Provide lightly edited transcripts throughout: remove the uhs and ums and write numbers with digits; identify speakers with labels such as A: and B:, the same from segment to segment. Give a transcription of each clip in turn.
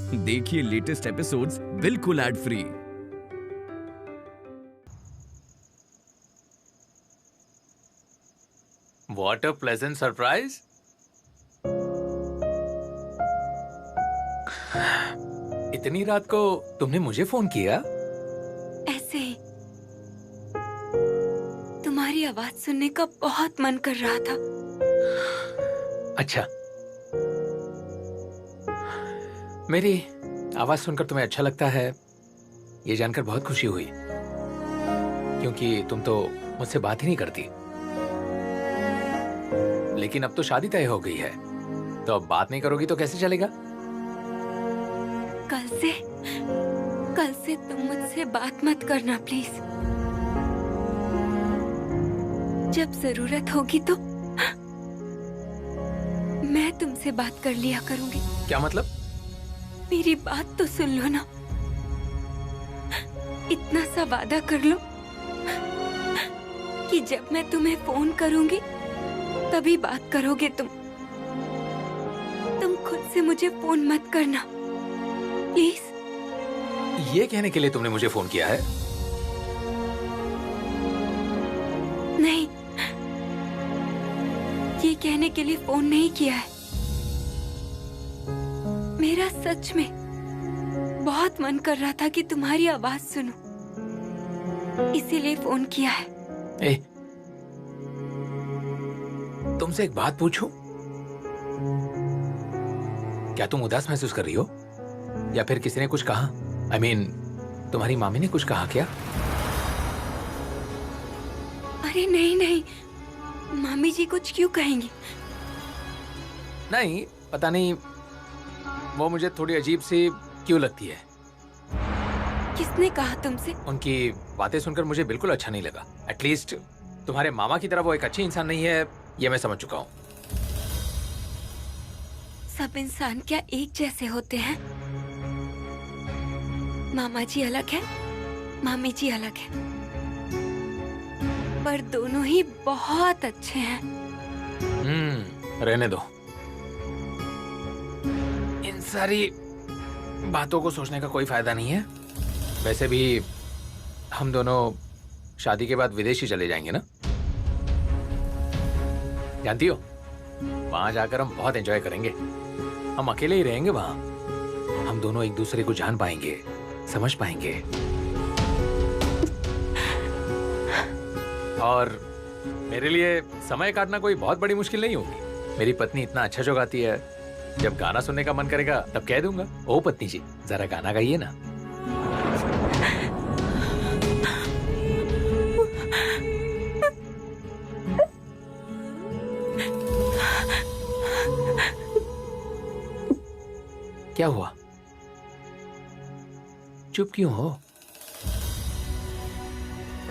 A: देखिए latest episodes बिल्कुल ad free.
B: What a pleasant surprise! इतनी रात को तुमने मुझे फोन किया?
C: ऐसे ही तुम्हारी आवाज सुनने का बहुत मन कर रहा था।
B: अच्छा, मेरी आवाज सुनकर तुम्हें अच्छा लगता है, ये जानकर बहुत खुशी हुई, क्योंकि तुम तो मुझसे बात ही नहीं करती। लेकिन अब तो शादी तय हो गई है, तो अब बात नहीं करोगी तो कैसे चलेगा?
C: कल से तुम मुझसे बात मत करना प्लीज। जब जरूरत होगी तो मैं तुमसे बात कर लिया करूंगी।
B: क्या मतलब?
C: मेरी बात तो सुन लो ना, इतना सा वादा कर लो कि जब मैं तुम्हें फोन करूंगी तभी बात करोगे तुम खुद से मुझे फोन मत करना प्लीज।
B: ये कहने के लिए तुमने मुझे फोन किया है?
C: नहीं, ये कहने के लिए फोन नहीं किया है। मेरा सच में बहुत मन कर रहा था कि तुम्हारी आवाज सुनूं, इसीलिए फोन किया है।
B: ए, तुमसे एक बात पूछूं? क्या तुम उदास महसूस कर रही हो, या फिर किसी ने कुछ कहा? I mean, तुम्हारी मामी ने कुछ कहा क्या?
C: अरे नहीं नहीं, मामी जी कुछ क्यों कहेंगी?
B: नहीं, पता नहीं, वो मुझे थोड़ी अजीब सी क्यों लगती है।
C: किसने कहा तुमसे?
B: उनकी बातें सुनकर मुझे बिल्कुल अच्छा नहीं लगा। एटलीस्ट तुम्हारे मामा की तरह वो एक अच्छी इंसान नहीं है, ये मैं समझ चुका हूँ।
C: सब इंसान क्या एक जैसे होते हैं? मामा जी अलग है, मामी जी अलग है, पर दोनों ही बहुत अच्छे हैं।
B: रहने दो, इन सारी बातों को सोचने का कोई फायदा नहीं है। वैसे भी हम दोनों शादी के बाद विदेश ही चले जाएंगे ना? जानती हो, वहां जाकर हम बहुत एंजॉय करेंगे। हम अकेले ही रहेंगे वहां, हम दोनों एक दूसरे को जान पाएंगे, समझ पाएंगे, और मेरे लिए समय काटना कोई बहुत बड़ी मुश्किल नहीं होगी। मेरी पत्नी इतना अच्छा जो गाती है, जब गाना सुनने का मन करेगा तब कह दूंगा, ओ पत्नी जी जरा गाना गाइए ना। क्या हुआ? चुप क्यों हो?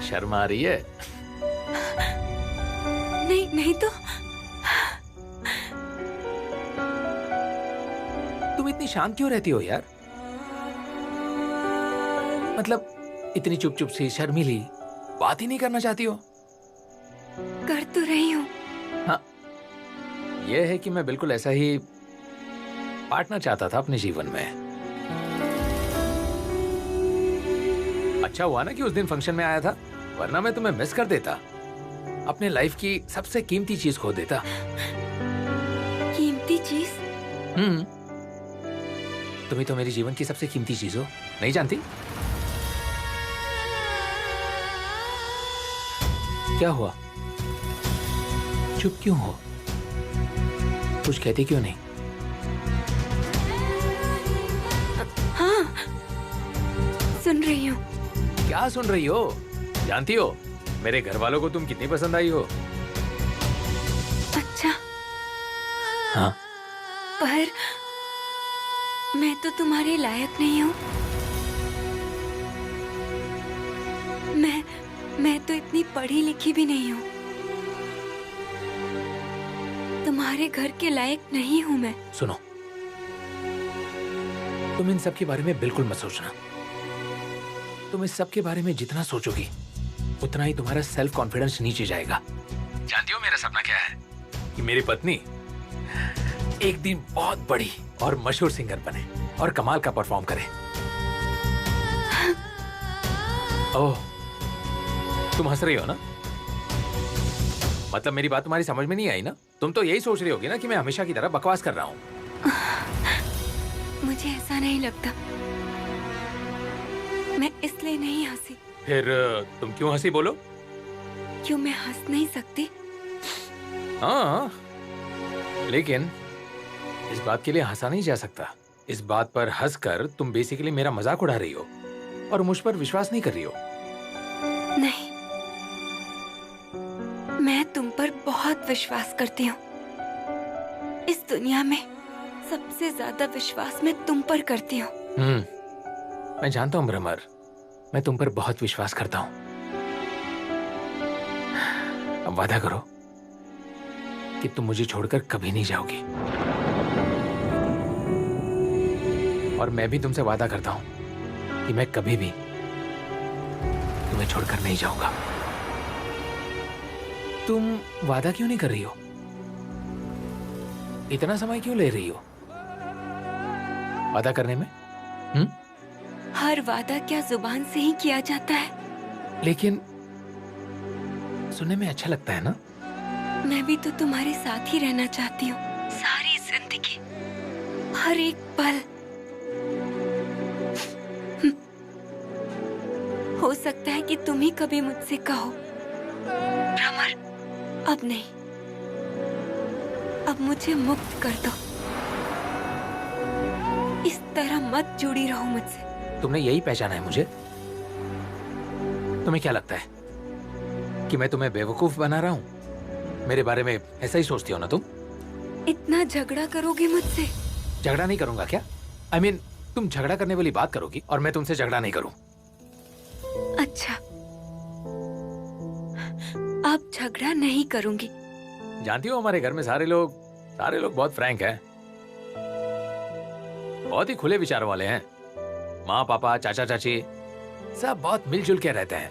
B: शर्म आ रही है?
C: नहीं नहीं तो
B: तुम इतनी शांत क्यों रहती हो यार? मतलब इतनी चुप चुप सी, शर्मीली, बात ही नहीं करना चाहती हो?
C: कर तो रही हूँ।
B: हाँ, यह है कि मैं बिल्कुल ऐसा ही पार्टनर चाहता था अपने जीवन में। अच्छा हुआ ना कि उस दिन फंक्शन में आया था, वरना मैं तुम्हें मिस कर देता, अपने लाइफ की सबसे कीमती चीज खो देता।
C: कीमती चीज?
B: तुम ही तो मेरी जीवन की सबसे कीमती चीज हो, नहीं जानती? क्या हुआ? चुप क्यों हो? कुछ कहती क्यों नहीं?
C: हाँ, सुन रही हूँ।
B: क्या सुन रही हो? जानती हो मेरे घर वालों को तुम कितनी पसंद आई हो?
C: अच्छा।
B: हाँ,
C: पर मैं तो तुम्हारे लायक नहीं हूँ। मैं तो इतनी पढ़ी लिखी भी नहीं हूँ। तुम्हारे घर के लायक नहीं हूँ मैं।
B: सुनो, तुम इन सब के बारे में बिल्कुल मत सोचना। तुम इस सब के बारे में जितना सोचोगी उतना ही तुम्हारा सेल्फ कॉन्फिडेंस नीचे जाएगा। जानती हो मेरा सपना क्या है? कि मेरी पत्नी एक दिन बहुत बड़ी और मशहूर सिंगर बने और कमाल का परफॉर्म करें। ओह, तुम हंस रही हो ना? मतलब मेरी बात तुम्हारी समझ में नहीं आई ना? तुम तो यही सोच रही होगी ना कि मैं हमेशा की तरह बकवास कर रहा हूँ।
C: मुझे ऐसा नहीं लगता। मैं इसलिए नहीं हंसी।
B: फिर तुम क्यों हंसी बोलो?
C: क्यों मैं हंस नहीं सकती?
B: हाँ, लेकिन इस बात के लिए हंसा नहीं जा सकता। इस बात पर हंसकर तुम बेसिकली मेरा मजाक उड़ा रही हो और मुझ पर विश्वास नहीं कर रही हो।
C: नहीं, मैं तुम पर बहुत विश्वास करती हूँ। इस दुनिया में सबसे ज्यादा विश्वास मैं तुम पर करती हूँ।
B: मैं जानता हूँ भ्रमर, मैं तुम पर बहुत विश्वास करता हूँ। अब वादा करो कि तुम मुझे छोड़कर कभी नहीं जाओगी। और मैं भी तुमसे वादा करता हूँ कि मैं कभी भी तुम्हें छोड़कर नहीं जाऊंगा। तुम वादा क्यों नहीं कर रही हो? इतना समय क्यों ले रही हो वादा करने में?
C: हर वादा क्या जुबान से ही किया जाता है?
B: लेकिन सुनने में अच्छा लगता है ना?
C: मैं भी तो तुम्हारे साथ ही रहना चाहती हूँ, सारी जिंदगी, हर एक पल। हो सकता है कि तुम ही कभी मुझसे कहो, भ्रमर, अब नहीं, अब मुझे मुक्त कर दो। इस तरह मत जुड़ी रहो मुझसे।
B: तुमने यही पहचाना है मुझे? तुम्हें क्या लगता है कि मैं तुम्हें बेवकूफ बना रहा हूँ? मेरे बारे में ऐसा ही सोचती हो ना तुम?
C: इतना झगड़ा करोगे मुझसे?
B: झगड़ा नहीं करूंगा क्या? I mean, तुम झगड़ा करने वाली बात करोगी और मैं तुमसे झगड़ा नहीं करूं।
C: अच्छा, अब झगड़ा नहीं करूंगी।
B: जानती हो हमारे घर में सारे लोग बहुत फ्रैंक हैं, बहुत ही खुले विचारों वाले हैं। माँ पापा चाचा चाची सब बहुत मिलजुल के रहते हैं।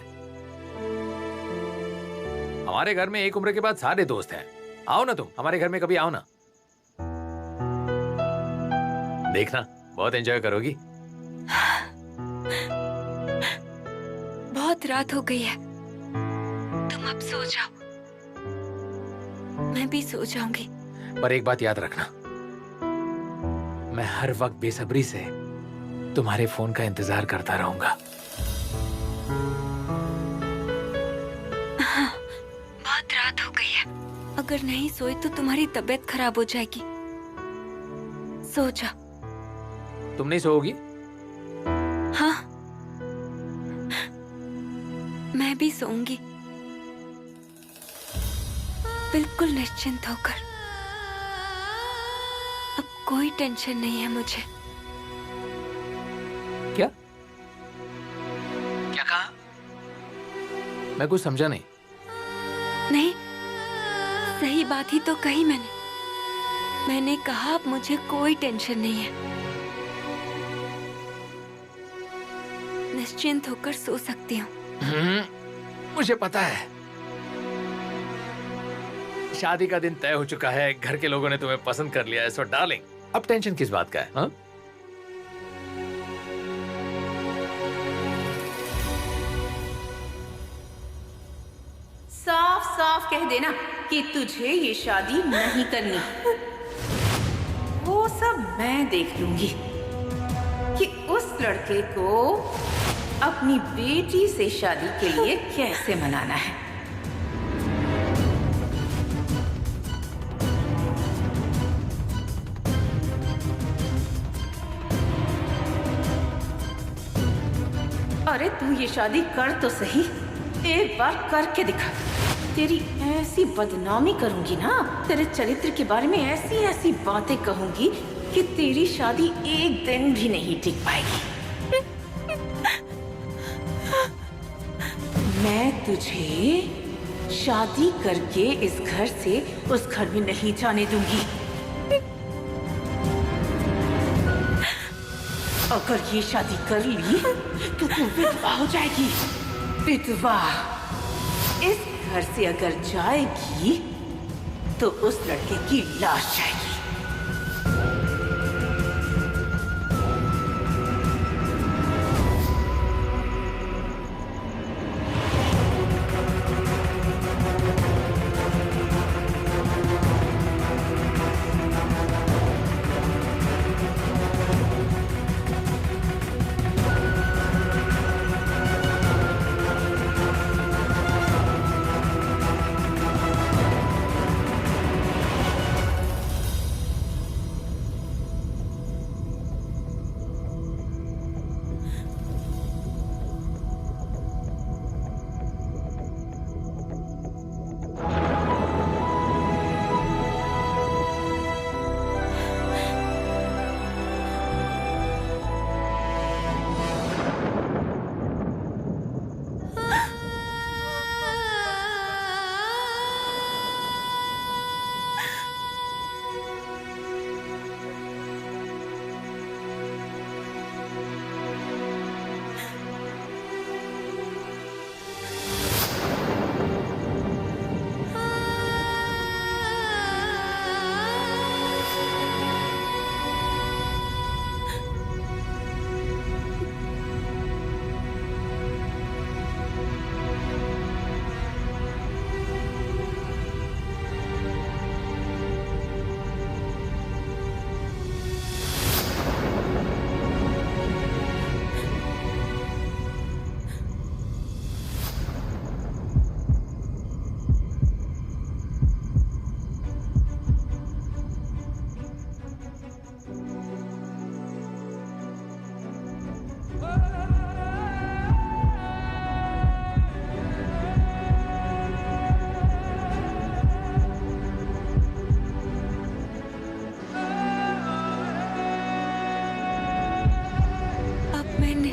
B: हमारे घर में एक उम्र के बाद सारे दोस्त हैं। आओ ना तुम हमारे घर में कभी, आओ ना, देखना बहुत एंजॉय करोगी।
C: बहुत रात हो गई है, तुम अब सो जाओ, मैं भी सो जाऊंगी।
B: पर एक बात याद रखना, मैं हर वक्त बेसब्री से तुम्हारे फोन का इंतजार करता रहूंगा।
C: हाँ, बहुत रात हो गई है। अगर नहीं सोई तो तुम्हारी तबीयत खराब हो जाएगी। सो जाओ।
B: तुम नहीं सोओगी?
C: हाँ, मैं भी सोऊंगी, बिल्कुल निश्चिंत होकर। अब कोई टेंशन नहीं है मुझे।
B: क्या क्या कहा? मैं कुछ समझा नहीं।
C: नहीं, सही बात ही तो कही मैंने। मैंने कहा अब मुझे कोई टेंशन नहीं है, निश्चिंत होकर सो सकती हूँ।
B: मुझे पता है, शादी का दिन तय हो चुका है, घर के लोगों ने तुम्हें पसंद कर लिया है, सो डार्लिंग अब टेंशन किस बात का है? हाँ?
D: साफ साफ कह देना कि तुझे ये शादी नहीं करनी। वो सब मैं देख लूंगी कि उस लड़के को अपनी बेटी से शादी के लिए कैसे मनाना है। अरे तू ये शादी कर तो सही, एक बार करके दिखा। तेरी ऐसी बदनामी करूंगी ना, तेरे चरित्र के बारे में ऐसी ऐसी बातें कहूंगी कि तेरी शादी एक दिन भी नहीं टिक पाएगी। मैं तुझे शादी करके इस घर से उस घर में नहीं जाने दूंगी। अगर ये शादी कर ली तो तू विधवा हो जाएगी। विधवा इस घर से अगर जाएगी तो उस लड़के की लाश जाएगी।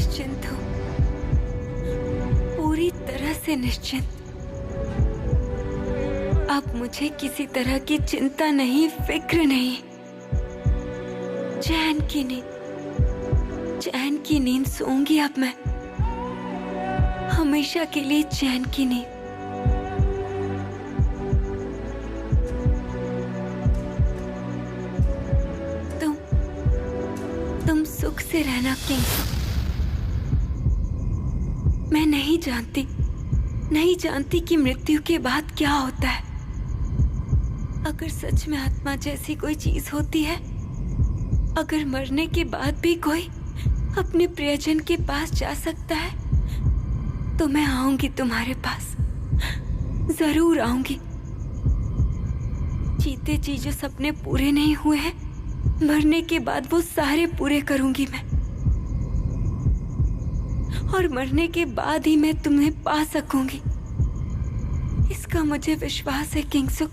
C: निश्चिंत हूँ, पूरी तरह से निश्चिंत। अब मुझे किसी तरह की चिंता नहीं, फिक्र नहीं। चैन की नींद सोऊंगी अब मैं, हमेशा के लिए चैन की नींद। तुम सुख से रहना किंग। मैं नहीं जानती कि मृत्यु के बाद क्या होता है। अगर सच में आत्मा जैसी कोई चीज होती है, अगर मरने के बाद भी कोई अपने प्रियजन के पास जा सकता है, तो मैं आऊंगी तुम्हारे पास, जरूर आऊंगी। जीते जी जो सपने पूरे नहीं हुए हैं, मरने के बाद वो सारे पूरे करूंगी मैं। और मरने के बाद ही मैं तुम्हें पा सकूंगी, इसका मुझे विश्वास है किंगसुक,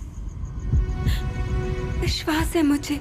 C: विश्वास है मुझे।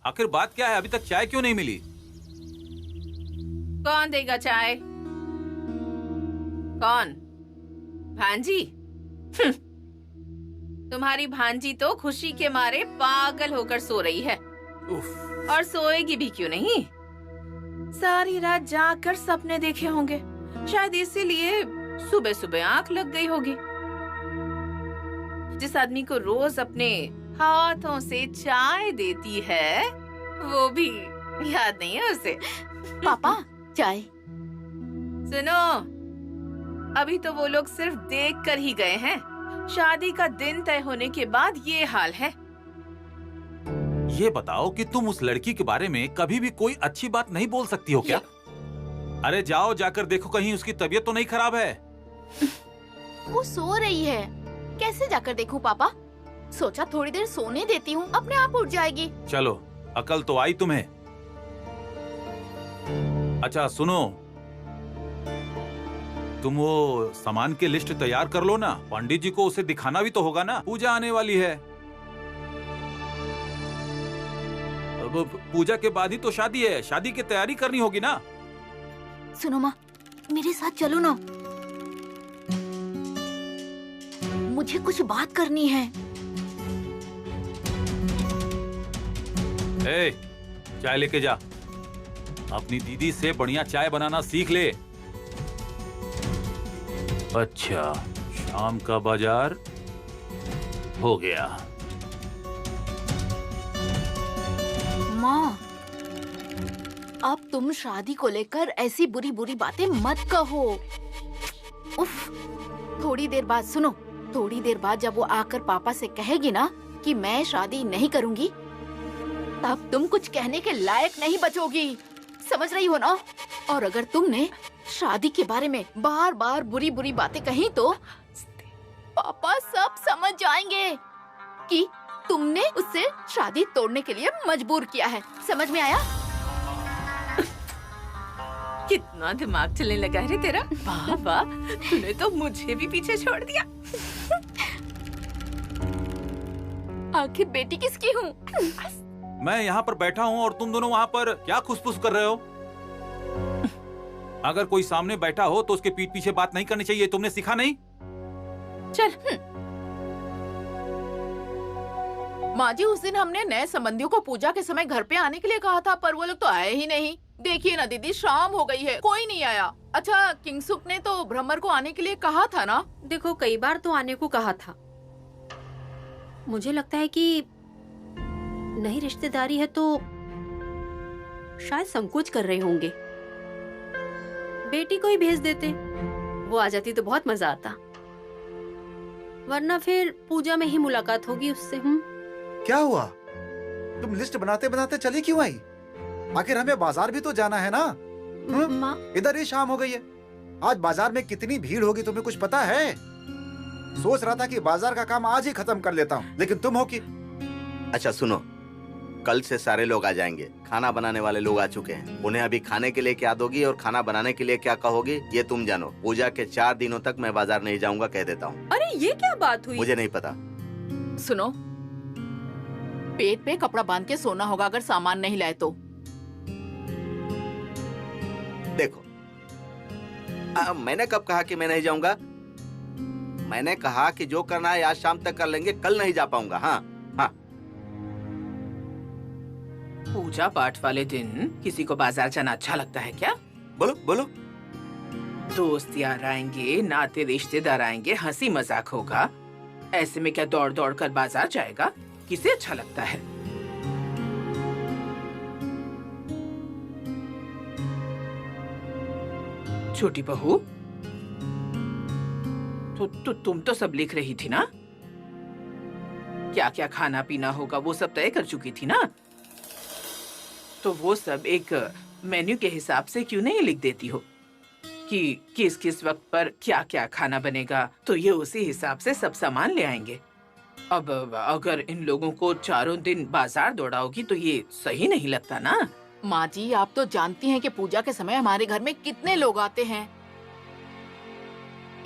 E: आखिर बात क्या है? अभी तक चाय क्यों नहीं मिली?
D: कौन देगा चाय? कौन? भांजी? तुम्हारी भांजी तो खुशी के मारे पागल होकर सो रही है। और सोएगी भी क्यों नहीं? सारी रात जाकर सपने देखे होंगे, शायद इसीलिए सुबह सुबह आंख लग गई होगी। जिस आदमी को रोज अपने हाथों से चाय देती है, वो भी याद नहीं है उसे।
F: पापा चाय।
D: सुनो, अभी तो वो लोग सिर्फ देख कर ही गए हैं। शादी का दिन तय होने के बाद ये हाल है।
E: ये बताओ कि तुम उस लड़की के बारे में कभी भी कोई अच्छी बात नहीं बोल सकती हो क्या? अरे जाओ, जाकर देखो कहीं उसकी तबीयत तो नहीं खराब है।
F: वो सो रही है, कैसे जाकर देखूं पापा? सोचा थोड़ी देर सोने देती हूँ, अपने आप उठ जाएगी।
E: चलो, अकल तो आई तुम्हें। अच्छा सुनो, तुम वो सामान की लिस्ट तैयार कर लो ना। पंडित जी को उसे दिखाना भी तो होगा ना, पूजा आने वाली है। अब पूजा के बाद ही तो शादी है, शादी की तैयारी करनी होगी ना।
F: सुनो माँ, मेरे साथ चलो ना, मुझे कुछ बात करनी है।
E: ए, चाय लेके जा। अपनी दीदी से बढ़िया चाय बनाना सीख ले। अच्छा, शाम का बाजार हो गया।
F: माँ, अब तुम शादी को लेकर ऐसी बुरी बुरी बातें मत कहो। उफ, थोड़ी देर बाद सुनो, थोड़ी देर बाद जब वो आकर पापा से कहेगी ना कि मैं शादी नहीं करूंगी, तब तुम कुछ कहने के लायक नहीं बचोगी, समझ रही हो ना? और अगर तुमने शादी के बारे में बार बार बुरी बुरी बातें कही तो पापा सब समझ जाएंगे कि तुमने उससे शादी तोड़ने के लिए मजबूर किया है। समझ में आया?
D: कितना दिमाग चलने लगा है तेरा। वाह वाह, तूने तो मुझे भी पीछे छोड़ दिया।
F: आखिर बेटी किसकी हूँ?
E: मैं यहाँ पर बैठा हूँ और तुम दोनों वहाँ पर क्या खुसफुस कर रहे हो? अगर कोई सामने बैठा हो तो उसके पीठ पीछे बात नहीं करनी चाहिए, तुमने सीखा नहीं?
F: चल। माँ जी, उस दिन हमने नए संबंधियों को पूजा के समय घर पे आने के लिए कहा था, पर वो लोग तो आए ही नहीं। देखिए ना दीदी, शाम हो गई है, कोई नहीं आया। अच्छा, किंगसुक ने तो भ्रमर को आने के लिए कहा था ना?
G: देखो, कई बार तो आने को कहा था। मुझे लगता है कि नई रिश्तेदारी है तो शायद संकोच कर रहे होंगे। बेटी को ही भेज देते, वो आ जाती तो बहुत मजा आता, वरना फिर पूजा में ही मुलाकात होगी उससे।
H: क्या हुआ? तुम लिस्ट बनाते बनाते चली क्यों आई? आखिर हमें बाजार भी तो जाना है ना।
G: माँ,
H: इधर ही शाम हो गई है। आज बाजार में कितनी भीड़ होगी तुम्हें कुछ पता है? सोच रहा था कि बाजार का काम आज ही खत्म कर लेता हूँ, लेकिन तुम हो कि।
I: अच्छा सुनो, कल से सारे लोग आ जाएंगे। खाना बनाने वाले लोग आ चुके हैं। उन्हें अभी खाने के लिए क्या दोगी और खाना बनाने के लिए क्या कहोगी, ये तुम जानो। पूजा के 4 दिनों तक मैं बाजार नहीं जाऊंगा, कह देता हूँ।
G: अरे ये क्या बात हुई?
I: मुझे नहीं पता।
F: सुनो, पेट पे कपड़ा बांध के सोना होगा अगर सामान नहीं लाए तो।
I: देखो, मैंने कब कहा कि मैं नहीं जाऊंगा? मैंने कहा कि जो करना है आज शाम तक कर लेंगे, कल नहीं जा पाऊंगा। हाँ हाँ।
D: पूजा पाठ वाले दिन किसी को बाजार जाना अच्छा लगता है क्या?
I: बोलो बोलो।
D: दोस्त यार आएंगे, नाते रिश्तेदार आएंगे, हंसी मजाक होगा। ऐसे में क्या दौड़ दौड़ कर बाजार जाएगा? किसे अच्छा लगता है? छोटी बहू, तुम तो सब लिख रही थी ना? क्या क्या खाना पीना होगा वो सब तय कर चुकी थी ना? तो वो सब एक मेन्यू के हिसाब से क्यों नहीं लिख देती हो कि किस किस वक्त पर क्या क्या खाना बनेगा, तो ये उसी हिसाब से सब सामान ले आएंगे। अब अगर इन लोगों को 4 दिन बाजार दौड़ाओगी तो ये सही नहीं लगता ना।
F: माँ जी, आप तो जानती हैं कि पूजा के समय हमारे घर में कितने लोग आते हैं।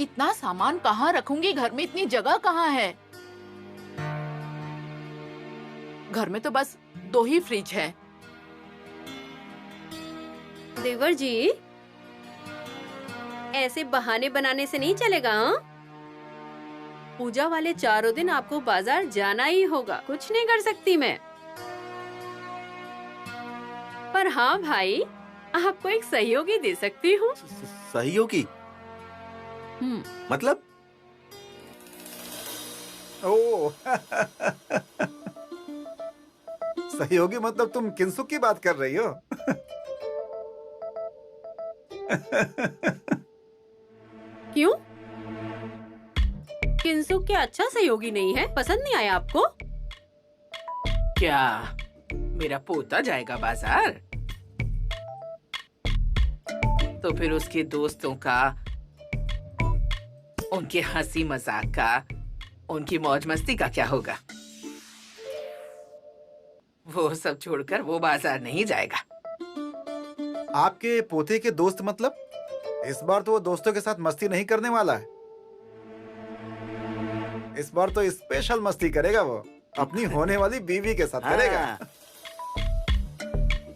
F: इतना सामान कहाँ रखूंगी? घर में इतनी जगह कहाँ है? घर में तो बस 2 ही फ्रिज है।
G: देवर जी, ऐसे बहाने बनाने से नहीं चलेगा। हाँ? पूजा वाले 4 दिन आपको बाजार जाना ही होगा, कुछ नहीं कर सकती मैं। पर हाँ भाई, आपको एक सहयोगी दे सकती हूँ।
I: सहयोगी? मतलब?
H: ओ सहयोगी मतलब तुम किंसुक की बात कर रही हो?
G: क्यों? किंसुक क्या अच्छा सहयोगी नहीं है? पसंद नहीं आया आपको?
D: क्या मेरा पोता जाएगा बाजार? तो फिर उसके दोस्तों का, उनके हंसी मजाक का, उनकी मौज मस्ती का क्या होगा? वो सब छोड़कर वो बाजार नहीं जाएगा।
H: आपके पोते के दोस्त मतलब? इस बार तो वो दोस्तों के साथ मस्ती नहीं करने वाला है। इस बार तो स्पेशल मस्ती करेगा, वो अपनी होने वाली बीवी के साथ करेगा।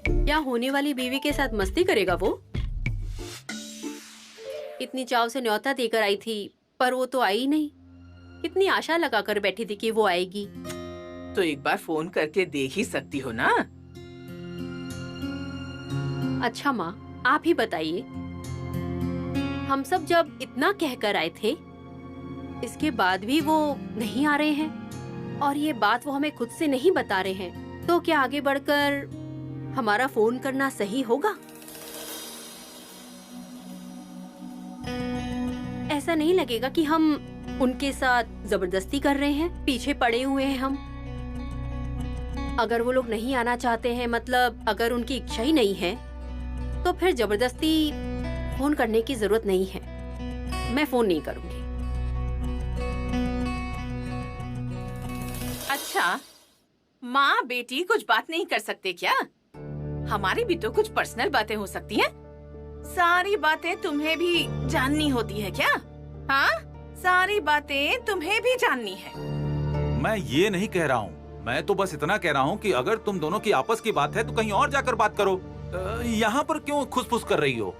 G: क्या होने वाली बीवी के साथ मस्ती करेगा वो? इतनी चाव से न्योता देकर आई थी, पर वो तो आई नहीं। कितनी आशा लगाकर बैठी थी कि वो आएगी।
D: तो एक बार फोन करके देख ही सकती हो ना।
G: अच्छा माँ, आप ही बताइए, हम सब जब इतना कहकर आए थे, इसके बाद भी वो नहीं आ रहे हैं और ये बात वो हमें खुद से नहीं बता रहे हैं, तो क्या आगे बढ़कर हमारा फोन करना सही होगा? ऐसा नहीं लगेगा कि हम उनके साथ जबरदस्ती कर रहे हैं, पीछे पड़े हुए हैं हम? अगर वो लोग नहीं आना चाहते हैं, मतलब अगर उनकी इच्छा ही नहीं है, तो फिर जबरदस्ती फोन करने की जरूरत नहीं है। मैं फोन नहीं करूंगी।
D: अच्छा, माँ बेटी कुछ बात नहीं कर सकते क्या? हमारी भी तो कुछ पर्सनल बातें हो सकती हैं। सारी बातें तुम्हें भी जाननी होती है क्या? हाँ, सारी बातें तुम्हें भी जाननी है।
E: मैं ये नहीं कह रहा हूँ, मैं तो बस इतना कह रहा हूँ कि अगर तुम दोनों की आपस की बात है तो कहीं और जाकर बात करो। यहाँ पर क्यों खुसफुस कर रही हो?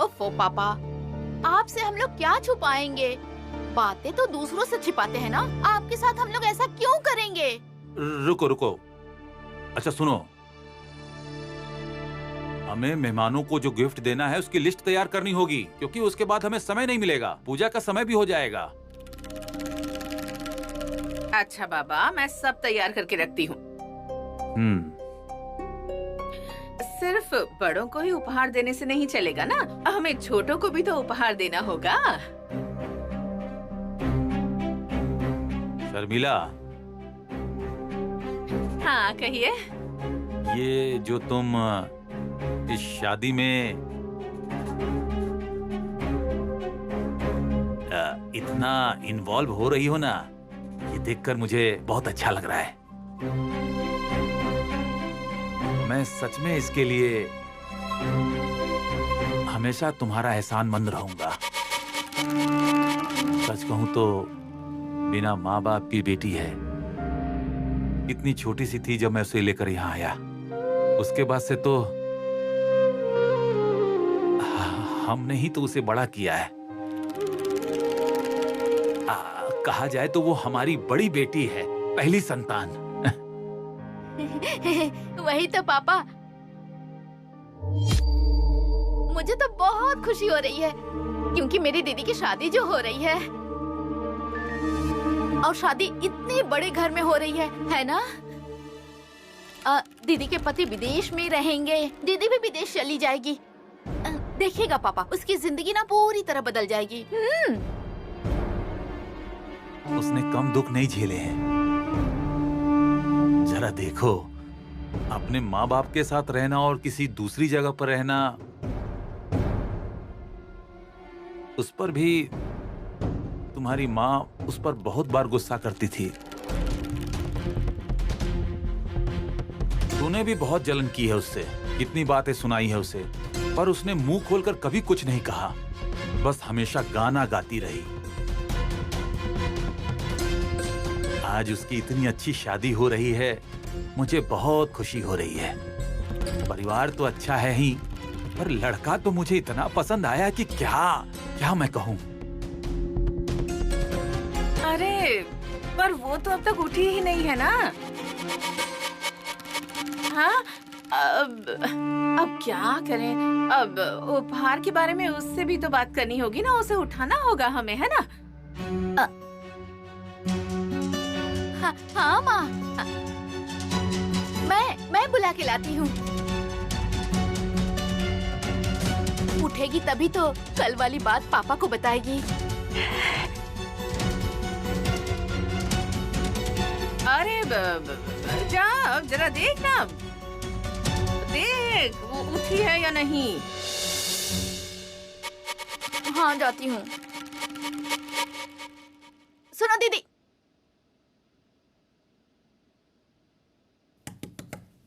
F: ओफो पापा, आपसे हम लोग क्या छुपाएंगे? बातें तो दूसरों से छिपाते हैं ना, आपके साथ हम लोग ऐसा क्यों करेंगे?
E: रुको रुको, अच्छा सुनो, हमें मेहमानों को जो गिफ्ट देना है उसकी लिस्ट तैयार करनी होगी, क्योंकि उसके बाद हमें समय नहीं मिलेगा, पूजा का समय भी हो जाएगा।
D: अच्छा बाबा, मैं सब तैयार करके रखती हूँ। सिर्फ बड़ों को ही उपहार देने से नहीं चलेगा ना, हमें छोटों को भी तो उपहार देना होगा।
E: शर्मिला,
D: हाँ कहिए।
E: ये जो तुम इस शादी में इतना इन्वॉल्व हो रही हो ना, ये देखकर मुझे बहुत अच्छा लग रहा है। मैं सच में इसके लिए हमेशा तुम्हारा एहसानमंद रहूंगा। सच कहूं तो बिना माँ बाप की बेटी है, इतनी छोटी सी थी जब मैं उसे लेकर यहाँ आया। उसके बाद से तो हमने ही तो उसे बड़ा किया है। कहा जाए तो वो हमारी बड़ी बेटी है, पहली संतान।
F: वही तो पापा, मुझे तो बहुत खुशी हो रही है, क्योंकि मेरी दीदी की शादी जो हो रही है, और शादी इतने बड़े घर में हो रही है ना? दीदी के पति विदेश में रहेंगे, दीदी भी विदेश चली जाएगी। देखिएगा पापा, उसकी जिंदगी ना पूरी तरह बदल जाएगी।
E: उसने कम दुख नहीं झेले हैं। जरा देखो, अपने माँ बाप के साथ रहना और किसी दूसरी जगह पर रहना, उस पर भी तुम्हारी माँ उस पर बहुत बार गुस्सा करती थी। तूने भी बहुत जलन की है उससे, कितनी बातें सुनाई है उसे, पर उसने मुंह खोलकर कभी कुछ नहीं कहा, बस हमेशा गाना गाती रही। आज उसकी इतनी अच्छी शादी हो रही है, मुझे बहुत खुशी हो रही है। परिवार तो अच्छा है ही, पर लड़का तो मुझे इतना पसंद आया कि क्या मैं कहूँ।
D: अरे पर वो तो अब तक उठी ही नहीं है ना। हाँ, अब क्या करें? अब उपहार के बारे में उससे भी तो बात करनी होगी ना, उसे उठाना होगा हमें, है ना?
F: हाँ माँ, मैं बुला के लाती हूँ। उठेगी तभी तो कल वाली बात पापा को बताएगी।
D: अरे जा, जरा देख ना, देख वो उठी है या नहीं।
F: हाँ जाती हूँ। सुनो दीदी,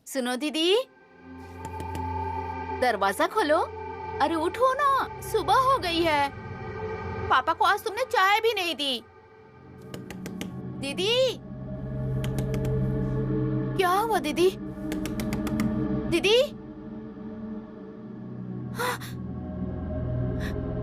F: सुनो दीदी, दरवाजा खोलो। अरे उठो ना, सुबह हो गई है। पापा को आज तुमने चाय भी नहीं दी। दीदी, क्या हुआ दीदी? दीदी,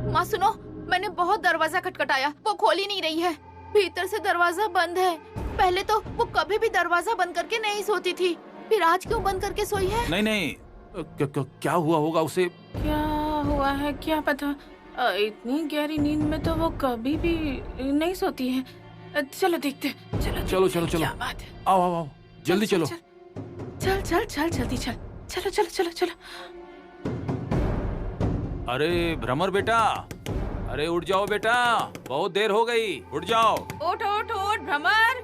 F: माँ सुनो, मैंने बहुत दरवाजा खटखटाया, वो खोल ही नहीं रही है। भीतर से दरवाजा बंद है। पहले तो वो कभी भी दरवाजा बंद करके नहीं सोती थी, फिर आज क्यों बंद करके सोई है?
E: नहीं, क्या हुआ होगा उसे?
D: क्या हुआ है क्या पता। इतनी गहरी नींद में तो वो कभी भी नहीं सोती है। चलो देखते। चलो क्या बात है।
E: आओ जल्दी चलो।
D: चल जल्दी चल। चलो।
E: अरे भ्रमर बेटा, अरे उठ जाओ बेटा, बहुत देर हो गई, उठ जाओ।
D: उठ भ्रमर,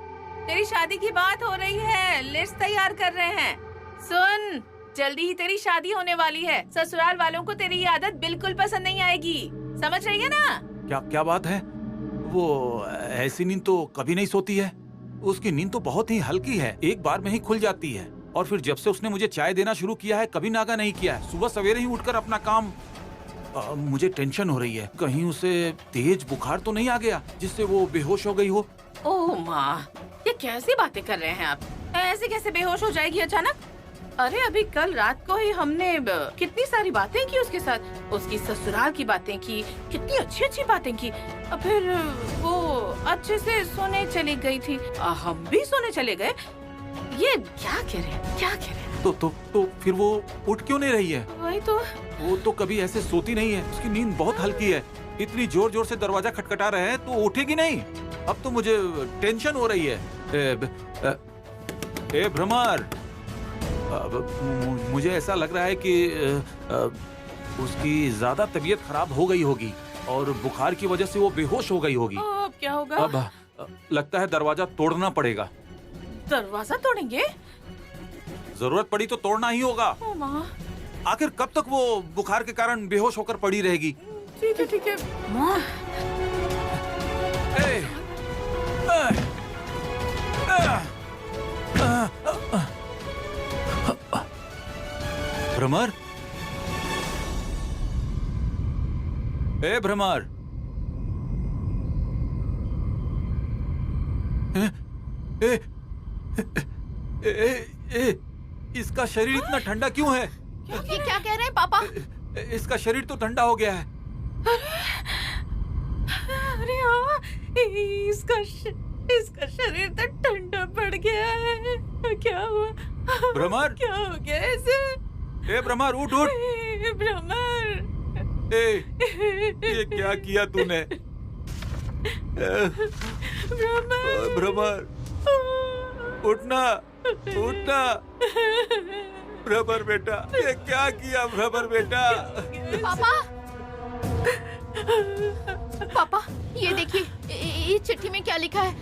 D: तेरी शादी की बात हो रही है, लिस्ट तैयार कर रहे हैं। सुन, जल्दी ही तेरी शादी होने वाली है। ससुराल वालों को तेरी ये आदत बिल्कुल पसंद नहीं आएगी, समझ रही है ना?
E: क्या बात है? वो ऐसी नींद तो कभी नहीं सोती है। उसकी नींद तो बहुत ही हल्की है, एक बार में ही खुल जाती है। और फिर जब से उसने मुझे चाय देना शुरू किया है, कभी नागा नहीं किया है। सुबह सवेरे ही उठकर अपना काम। मुझे टेंशन हो रही है, कहीं उसे तेज बुखार तो नहीं आ गया जिससे वो बेहोश हो गई हो।
D: ओह माँ, ये कैसी बातें कर रहे हैं आप? ऐसे कैसे बेहोश हो जाएगी अचानक? अरे अभी कल रात को ही हमने कितनी सारी बातें की उसके साथ, उसकी ससुराल की बातें की, कितनी अच्छी अच्छी बातें की। फिर वो अच्छे से सोने चली गई थी, हम भी सोने चले गए। ये क्या कह रहे हैं, क्या कह रहे हैं?
E: तो फिर वो उठ क्यों नहीं रही है?
D: वही तो।
E: वो तो कभी ऐसे सोती नहीं है, उसकी नींद बहुत हल्की है। इतनी जोर जोर से दरवाजा खटखटा रहे हैं तो उठेगी नहीं। अब तो मुझे टेंशन हो रही है। ए भ्रमर, मुझे ऐसा लग रहा है कि उसकी ज्यादा तबीयत खराब हो गई होगी और बुखार की वजह से वो बेहोश हो गई होगी।
D: अब क्या होगा?
E: अब लगता है दरवाजा तोड़ना पड़ेगा।
D: दरवाजा तोड़ेंगे?
E: जरूरत पड़ी तो तोड़ना ही होगा।
D: ओ माँ।
E: आखिर कब तक वो बुखार के कारण बेहोश होकर पड़ी रहेगी?
D: ठीक है ठीक है। माँ।
E: भ्रमर, ए भ्रमर, ए, ए, ए, ए, इसका शरीर इतना ठंडा क्यों है?
F: ये क्या कह रहे हैं पापा?
E: इसका शरीर तो ठंडा हो गया है।
D: अरे हाँ, इसका शरीर तो ठंडा पड़ गया है। क्या हुआ?
E: भ्रमर,
D: क्या हो गया इसे?
E: ए भ्रमर, उठ उठ।
D: भ्रमर,
E: ये क्या किया तूने? भ्रमर, उठना, उठना। भ्रमर बेटा, ये क्या किया भ्रमर बेटा?
F: पापा, पापा ये देखिए, इस चिट्ठी में क्या लिखा है?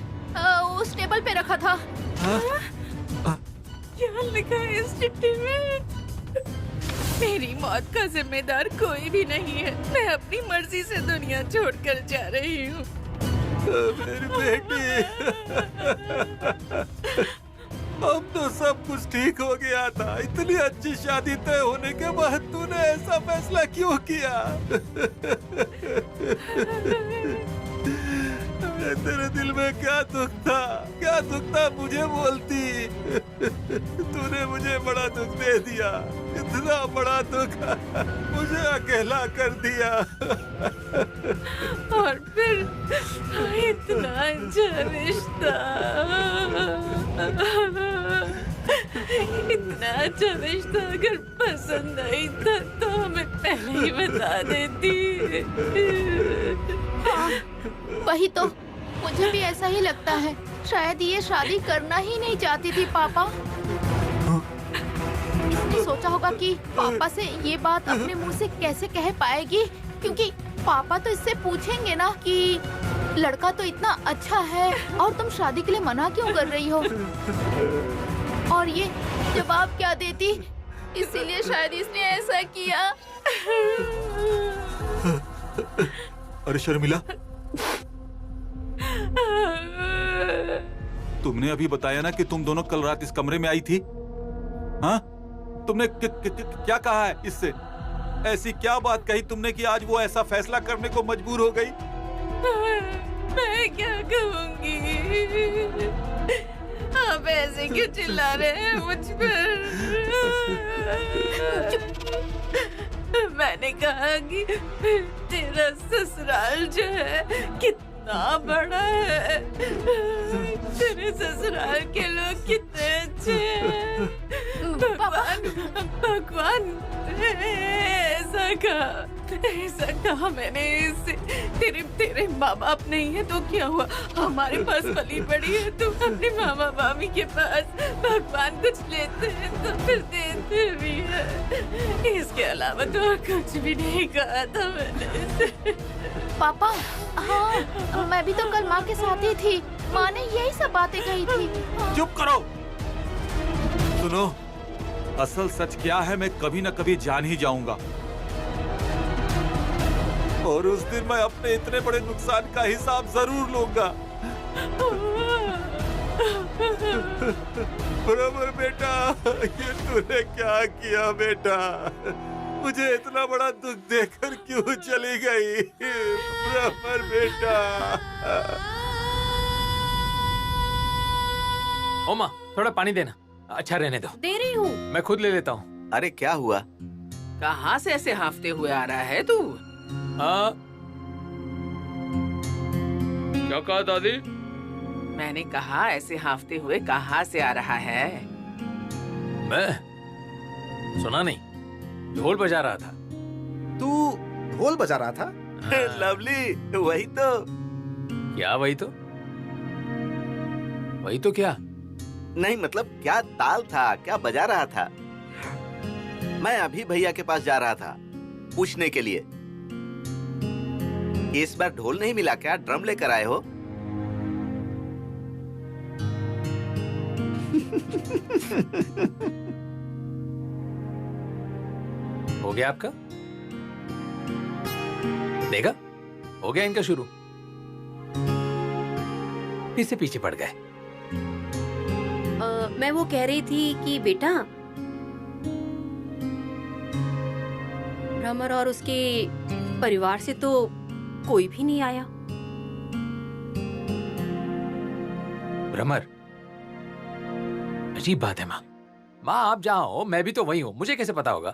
F: उस टेबल पे रखा था।
D: क्या लिखा है इस चिट्ठी में? मेरी मौत का जिम्मेदार कोई भी नहीं है। मैं अपनी मर्जी से दुनिया छोड़कर जा रही हूँ।
E: मेरी बेटी, अब तो सब कुछ ठीक हो गया था। इतनी अच्छी शादी तय होने के बाद तूने ऐसा फैसला क्यों किया? तेरे दिल में क्या दुख था? क्या दुख था? मुझे बोलती। तूने मुझे बड़ा दुख दे दिया, इतना बड़ा दुख, मुझे अकेला कर दिया।
D: और फिर इतना अच्छा रिश्ता, इतना अच्छा रिश्ता अगर पसंद नहीं था तो हमें पहले ही बता देती।
F: वही तो, मुझे भी ऐसा ही लगता है। शायद ये शादी करना ही नहीं चाहती थी पापा। इसने सोचा होगा कि पापा से ये बात अपने मुंह से कैसे कह पाएगी, क्योंकि पापा तो इससे पूछेंगे ना कि लड़का तो इतना अच्छा है और तुम शादी के लिए मना क्यों कर रही हो। और ये जवाब क्या देती, इसीलिए शायद इसने ऐसा किया।
E: अरे शर्मिला, तुमने अभी बताया ना कि तुम दोनों कल रात इस कमरे में आई थी। हाँ, तुमने क्या कहा है इससे? ऐसी क्या बात कही तुमने कि आज वो ऐसा फैसला करने को मजबूर हो गई?
D: मैं क्या कहूँगी? आप ऐसे क्यों चिल्ला रहे हैं मुझ पर? मैंने कहा कि तेरा ससुराल जो है कितना बड़ा है, तेरे ससुराल के लोग कितने अच्छे हैं। भगवान ऐसा कहा मैंने इससे। तेरे माँ बाप नहीं है तो क्या हुआ, हमारे पास पली पड़ी है, तुम अपने मामा मामी के पास। भगवान कुछ लेते हैं तो फिर देते भी है। इसके अलावा तो और कुछ भी नहीं कहा था मैंने इसे।
F: पापा, हाँ, मैं भी तो कल माँ के साथ ही थी। माँ ने यही सब बातें कही थी।
E: चुप करो। सुनो, असल सच क्या है मैं कभी न कभी जान ही जाऊंगा, और उस दिन मैं अपने इतने बड़े नुकसान का हिसाब जरूर लूंगा। बराबर बेटा, ये तूने क्या किया बेटा? मुझे इतना बड़ा दुख देकर क्यों चली गई? बराबर बेटा।
B: ओमा, थोड़ा पानी देना। अच्छा रहने दो,
G: दे रही हूँ।
B: मैं खुद ले लेता हूँ।
I: अरे क्या हुआ?
J: कहाँ से ऐसे हांफते हुए आ रहा है तू?
B: हाँ, क्या कहा दादी?
J: मैंने कहा ऐसे हांफते हुए कहाँ से आ रहा है?
B: मैं सुना नहीं, ढोल बजा रहा था।
H: तू ढोल बजा रहा था?
I: लवली, वही तो।
B: क्या वही तो? वही तो क्या?
I: नहीं मतलब क्या ताल था, क्या बजा रहा था? मैं अभी भैया के पास जा रहा था पूछने के लिए। इस बार ढोल नहीं मिला क्या? ड्रम लेकर आए हो?
B: हो गया आपका? देखा, हो गया इनका शुरू। फिर से पीछे पड़ गए।
G: मैं वो कह रही थी कि बेटा, भ्रमर और उसके परिवार से तो कोई भी नहीं आया।
B: भ्रमर, अजीब बात है माँ। माँ आप जहाँ हो मैं भी तो वही हूँ, मुझे कैसे पता होगा?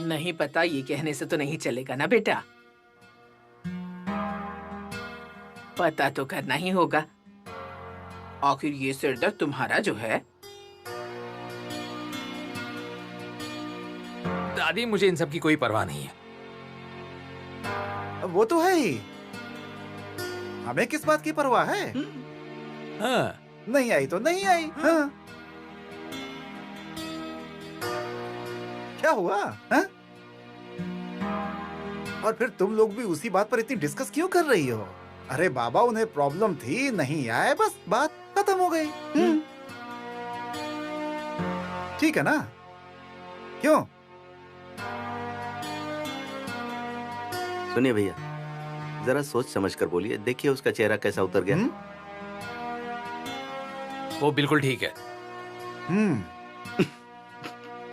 J: नहीं पता ये कहने से तो नहीं चलेगा ना बेटा, पता तो करना ही होगा। आखिर ये सिरदर्द तुम्हारा जो है।
B: दादी मुझे इन सब की कोई परवाह नहीं है।
H: वो तो है ही, हमें किस बात की परवाह है?
B: हाँ,
H: नहीं आई तो नहीं आई। हाँ। क्या हुआ? हाँ? और फिर तुम लोग भी उसी बात पर इतनी डिस्कस क्यों कर रही हो? अरे बाबा, उन्हें प्रॉब्लम थी, नहीं आए, बस बात खत्म हो गई। ठीक है ना? क्यों?
I: सुनिए भैया, जरा सोच समझ कर बोलिए। देखिए उसका चेहरा कैसा उतर गया।
B: वो बिल्कुल ठीक है।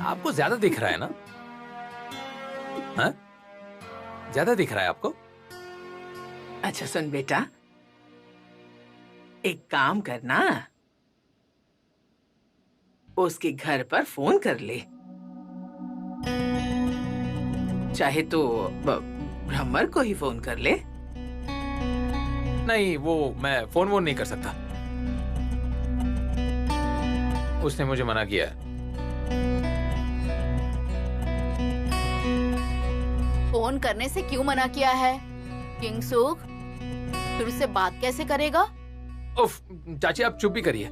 B: आपको ज्यादा दिख रहा है ना? हाँ? ज्यादा दिख रहा है आपको?
J: अच्छा सुन बेटा, एक काम करना, उसके घर पर फोन कर ले। चाहे तो भ्रमर को ही फोन कर ले।
B: नहीं, वो मैं फोन वोन नहीं कर सकता। उसने मुझे मना किया है।
F: फोन करने से क्यों मना किया है किंगसुक? फिर उससे बात कैसे करेगा?
B: उफ, चाची आप चुप भी करिए।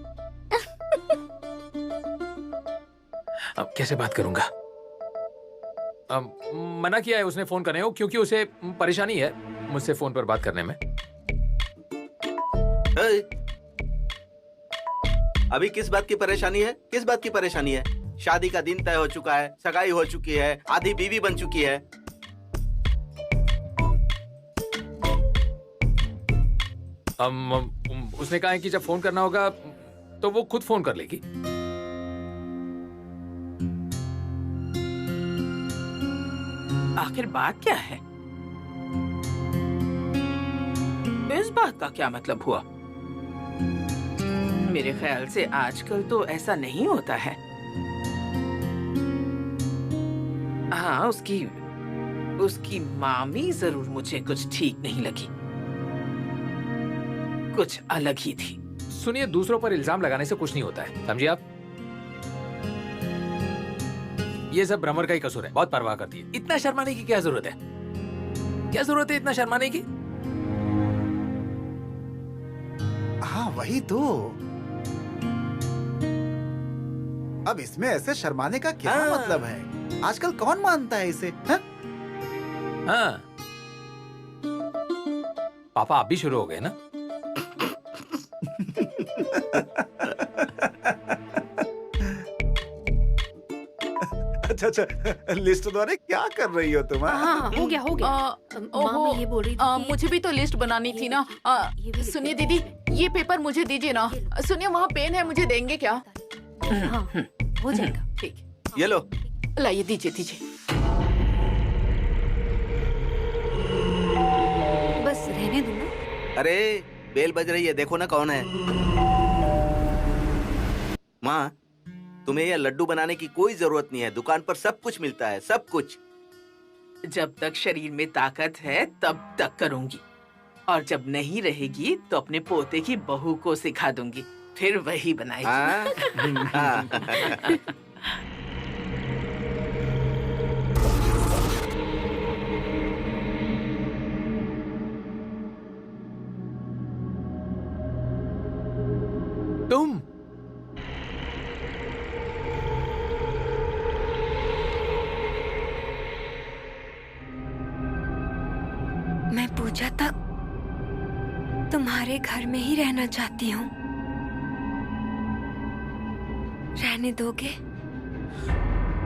B: अब कैसे बात करूंगा? मना किया है उसने फोन करने को, क्योंकि उसे परेशानी है मुझसे फोन पर बात करने में।
I: अभी किस बात की परेशानी है? किस बात की परेशानी है? शादी का दिन तय हो चुका है, सगाई हो चुकी है, आधी बीवी बन चुकी है।
B: उसने कहा है कि जब फोन करना होगा तो वो खुद फोन कर लेगी।
J: आखिर बात क्या है? इस बात का क्या मतलब हुआ? मेरे ख्याल से आजकल तो ऐसा नहीं होता है। हाँ, उसकी मामी जरूर मुझे कुछ ठीक नहीं लगी, कुछ अलग ही थी।
B: सुनिए, दूसरों पर इल्जाम लगाने से कुछ नहीं होता है, समझिए आप? ये सब भ्रमर का ही कसूर है, बहुत परवाह करती है। इतना शर्माने की क्या जरूरत है? क्या जरूरत है इतना शर्माने की?
H: हाँ वही तो। अब इसमें ऐसे शर्माने का क्या मतलब है? आजकल कौन मानता है इसे? हाँ?
B: हाँ, पापा आप भी शुरू हो गए ना?
H: अच्छा, लिस्ट द्वारा क्या कर रही हो तुम?
G: हाँ, हो गया हो गया। माँ मैं ये बोल रही थी कि
F: मुझे भी तो लिस्ट बनानी थी ना। सुनिए दीदी, ये पेपर मुझे दीजिए ना। सुनिए वहाँ पेन है, मुझे देंगे क्या?
G: हाँ, हो जाएगा।
F: ठीक,
I: ये लो।
F: लाइए, दीजिए दीजिए।
G: बस रहने दो ना।
I: अरे बेल बज रही है, देखो ना कौन है। माँ, तुम्हें यह लड्डू बनाने की कोई जरूरत नहीं है। दुकान पर सब कुछ मिलता है, सब कुछ।
J: जब तक शरीर में ताकत है तब तक करूंगी, और जब नहीं रहेगी तो अपने पोते की बहू को सिखा दूंगी, फिर वही बनाएगी।
I: हाँ?
B: तुम
C: मैं पूजा तक तुम्हारे घर में ही रहना चाहती हूँ। रहने दोगे?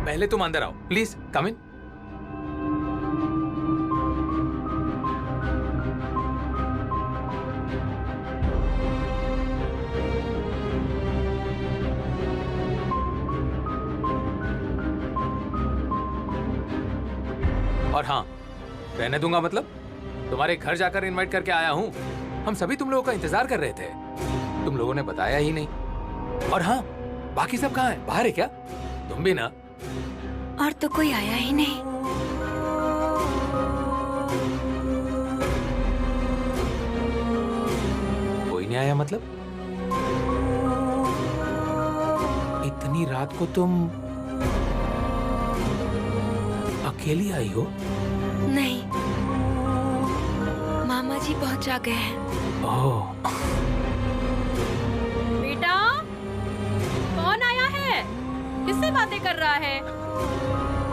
B: पहले तुम अंदर आओ, प्लीज कम इन। और हाँ, रहने दूंगा मतलब तुम्हारे घर जाकर इनवाइट करके आया हूँ। हम सभी तुम लोगों का इंतजार कर रहे थे, तुम लोगों ने बताया ही नहीं। और हाँ, बाकी सब कहाँ है? बाहर है क्या? तुम भी ना?
C: और तो कोई आया ही नहीं।
B: कोई नहीं आया मतलब? इतनी रात को तुम अकेली आई हो?
C: नहीं, मामा जी पहुंचा गए हैं।
B: ओह,
G: बेटा, कौन आया है? किससे बातें कर रहा है?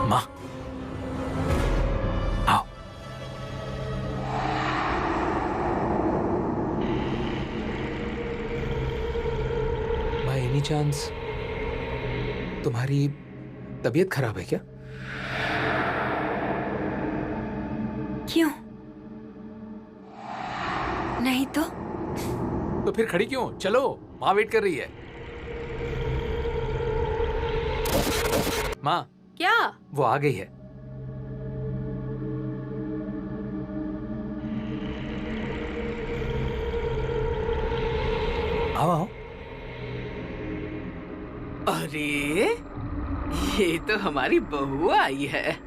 B: माँ, आओ। बाय एनी चांस तुम्हारी तबीयत खराब है क्या?
C: क्यों? नहीं तो?
B: तो फिर खड़ी क्यों? चलो, माँ वेट कर रही है। माँ,
G: क्या?
B: वो आ गई है। आओ आओ।
J: अरे, ये तो हमारी बहू आई है।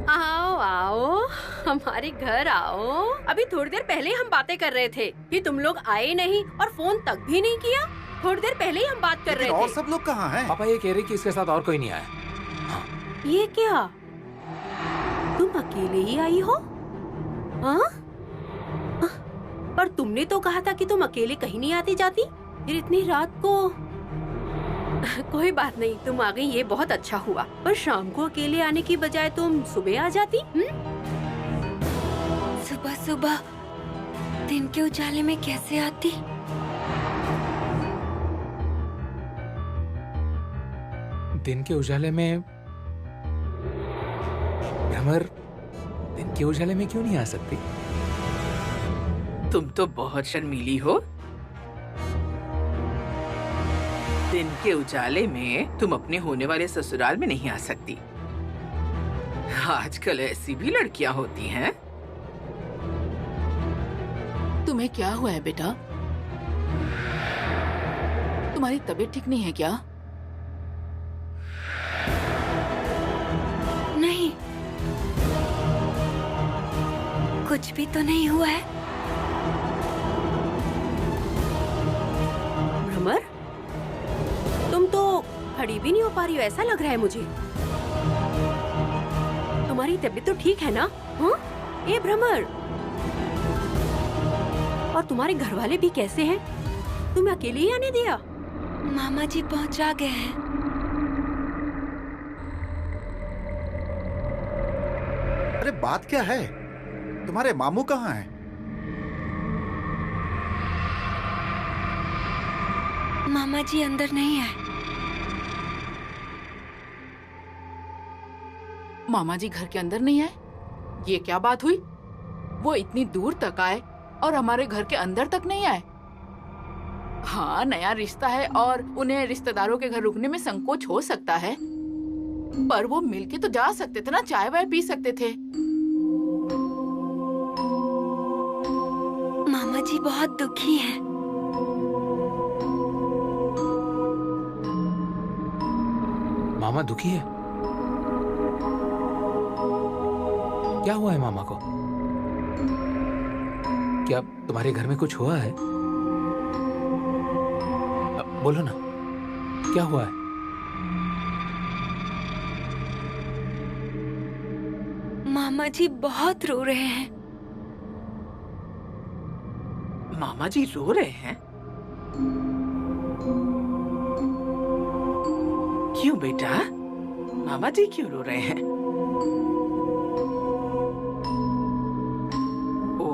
G: आओ आओ, हमारे घर आओ। अभी थोड़ी देर पहले हम बातें कर रहे थे कि तुम लोग आए नहीं और फोन तक भी नहीं किया। थोड़ी देर पहले ही हम बात कर रहे
H: लेकिन और
G: थे।
H: सब लोग कहाँ हैं?
B: पापा ये कह रहे कि इसके साथ और कोई नहीं आया।
G: ये क्या? तुम अकेले ही आई हो? हाँ? पर तुमने तो कहा था कि तुम अकेले कहीं नहीं आती जाती। फिर इतनी रात को कोई बात नहीं, तुम आ गई ये बहुत अच्छा हुआ। पर शाम को अकेले आने की बजाय तुम सुबह आ जाती।
C: सुबह सुबह दिन के उजाले में कैसे आती?
B: दिन के उजाले में? भ्रमर दिन के उजाले में क्यों नहीं आ सकती?
J: तुम तो बहुत शर्मीली हो। दिन के उजाले में तुम अपने होने वाले ससुराल में नहीं आ सकती। आजकल ऐसी भी लड़कियां होती हैं।
F: तुम्हें क्या हुआ है बेटा? तुम्हारी तबीयत ठीक नहीं है क्या?
C: नहीं, कुछ भी तो नहीं हुआ है।
G: भ्रमर, तुम तो खड़ी भी नहीं हो पा रही हो, ऐसा लग रहा है मुझे। तुम्हारी तबीयत तो ठीक है ना? हाँ? ए भ्रमर, और तुम्हारे घर वाले भी कैसे हैं? तुम्हें अकेले ही आने दिया?
C: मामा जी पहुंचा गए हैं।
H: अरे बात क्या है? तुम्हारे मामू कहाँ हैं?
C: मामा जी अंदर नहीं आए।
F: मामा जी घर के अंदर नहीं आए? ये क्या बात हुई? वो इतनी दूर तक आए और हमारे घर के अंदर तक नहीं आए। हाँ, नया रिश्ता है और उन्हें रिश्तेदारों के घर रुकने में संकोच हो सकता है, पर वो मिलके तो जा सकते थे ना, चाय वाय पी सकते थे।
C: मामा जी बहुत दुखी हैं।
B: मामा दुखी है? क्या हुआ है मामा को? क्या तुम्हारे घर में कुछ हुआ है? बोलो ना, क्या हुआ है?
C: मामा जी बहुत रो रहे हैं।
J: मामा जी रो रहे हैं? क्यों बेटा? मामा जी क्यों रो रहे हैं? ओ,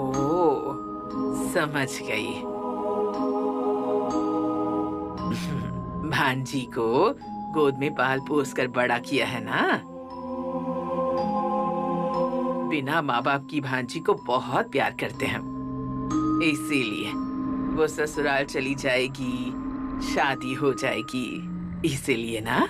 J: समझ गई। भांजी को गोद में पाल पोस कर बड़ा किया है ना। बिना माँ बाप की भांजी को बहुत प्यार करते हैं, इसीलिए वो ससुराल चली जाएगी, शादी हो जाएगी, इसीलिए ना।